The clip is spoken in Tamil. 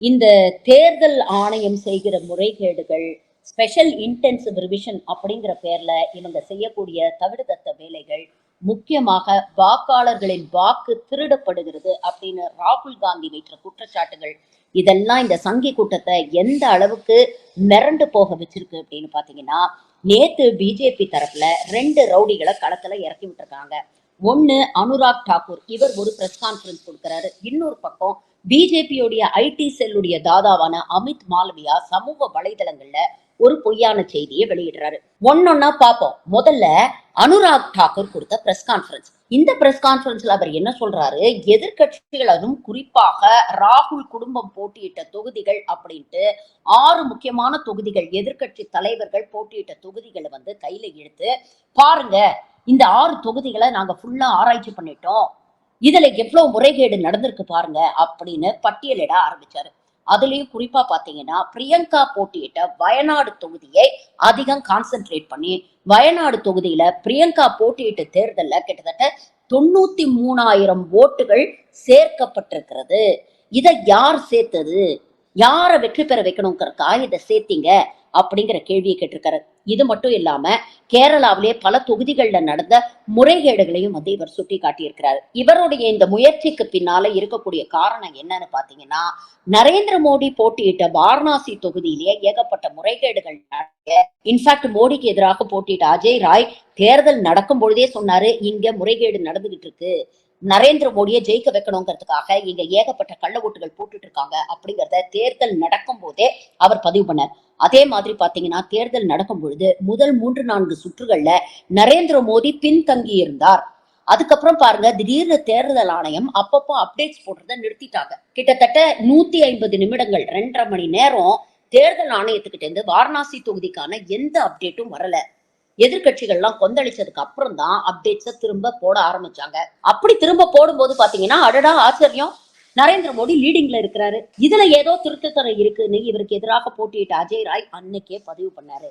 இந்த தேர்தல் ஆணையம் செய்கிற முறைகேடுகள், ஸ்பெஷல் இன்டென்சிவ் ரிவிஷன் அப்படிங்கிற பேர்ல இவங்க செய்யக்கூடிய தவிடுதத்த வேலைகள், முக்கியமாக வாக்காளர்களின் வாக்கு திருடப்படுகிறது அப்படின்னு ராகுல் காந்தி வைக்கிற குற்றச்சாட்டுகள், இதெல்லாம் இந்த சங்கி கூட்டத்தை எந்த அளவுக்கு மிரண்டு போக வச்சிருக்கு அப்படின்னு பாத்தீங்கன்னா, நேத்து பிஜேபி தரப்புல 2 ரவுடிகளை களத்துல இறக்கி விட்டுருக்காங்க. ஒன்னு அனுராக் தாக்கூர், இவர் ஒரு பிரஸ் கான்ஃபரன்ஸ் கொடுக்கிறாரு. இன்னொரு பக்கம் பிஜேபியோடைய ஐடி செல்லுடைய தாதாவான அமித் மாலவியா சமூக வலைதளங்கள்ல ஒரு பொய்யான செய்தியை வெளியிடுறாரு. ஒன்னொன்னா பார்ப்போம். முதல்ல அனுராக் தாக்கூர் கொடுத்த பிரஸ் கான்ஃபரன்ஸ். இந்த பிரஸ் கான்ஃபரன்ஸ்ல அவர் என்ன சொல்றாரு, எதிர்கட்சிகள் அதுவும் குறிப்பாக ராகுல் குடும்பம் போட்டியிட்ட தொகுதிகள் அப்படின்ட்டு 6 முக்கியமான தொகுதிகள், எதிர்கட்சி தலைவர்கள் போட்டியிட்ட தொகுதிகளை வந்து கையில எடுத்து பாருங்க, இந்த 6 தொகுதிகளை நாங்க ஃபுல்லா ஆராய்ச்சி பண்ணிட்டோம், இதுல எவ்வளவு முறைகேடு நடந்திருக்கு பாருங்க அப்படின்னு பட்டியலிட ஆரம்பிச்சாரு. அதுலயும் குறிப்பா பாத்தீங்கன்னா, பிரியங்கா போட்டியிட்ட வயநாடு தொகுதியை அதிகம் கான்சென்ட்ரேட் பண்ணி, வயநாடு தொகுதியில பிரியங்கா போட்டியிட்ட தேர்தல்ல கிட்டத்தட்ட 93,000 ஓட்டுகள் சேர்க்கப்பட்டிருக்கிறது. இதை யார் சேர்த்தது, யாரை வெற்றி பெற வைக்கணுங்கிறதுக்காக இதை சேர்த்தீங்க அப்படிங்கிற கேள்வியை கேட்டிருக்காரு. இது மட்டும் இல்லாம கேரளாவிலே பல தொகுதிகள்ல நடந்த முறைகேடுகளையும் வந்து இவர் சுட்டி காட்டியிருக்கிறார். இவருடைய இந்த முயற்சிக்கு பின்னால இருக்கக்கூடிய காரணம் என்னன்னு பாத்தீங்கன்னா, நரேந்திர மோடி போட்டியிட்ட வாரணாசி தொகுதியிலேயே ஏகப்பட்ட முறைகேடுகள். இன்ஃபேக்ட் மோடிக்கு எதிராக போட்டியிட்ட அஜய் ராய் தேர்தல் நடக்கும் பொழுதே சொன்னாரு, இங்க முறைகேடு நடந்துகிட்டு இருக்கு, நரேந்திர மோடியை ஜெயிக்க வைக்கணுங்கிறதுக்காக இங்க ஏகப்பட்ட கள்ள ஓட்டுகள் போட்டுட்டு இருக்காங்க அப்படிங்கிறத தேர்தல் நடக்கும் போதே அவர் பதிவு பண்ணார். அதே மாதிரி பாத்தீங்கன்னா, தேர்தல் நடக்கும் பொழுது முதல் 3-4 சுற்றுகள்ல நரேந்திர மோடி பின்தங்கி இருந்தார். அதுக்கப்புறம் பாருங்க, திடீர்னு தேர்தல் ஆணையம் அப்பப்போ அப்டேட்ஸ் போடுறத நிறுத்திட்டாங்க. கிட்டத்தட்ட 150 நிமிடங்கள், 2.5 மணி நேரம் தேர்தல் ஆணையத்துக்கிட்ட இருந்து வாரணாசி தொகுதிக்கான எந்த அப்டேட்டும் வரல. எதிர்கட்சிகள்லாம் கொந்தளிச்சதுக்கு அப்புறம் தான் அப்டேட்ஸை திரும்ப போட ஆரம்பிச்சாங்க. அப்படி திரும்ப போடும்போது பாத்தீங்கன்னா, அடடா ஆச்சரியம், நரேந்திர மோடி லீடிங்ல இருக்கிறாரு, இதுல ஏதோ திருட்டுத்தனம் இருக்குன்னு இவருக்கு எதிராக போட்டியிட்ட அஜய் ராய் அன்னைக்கே பதிவு பண்ணாரு.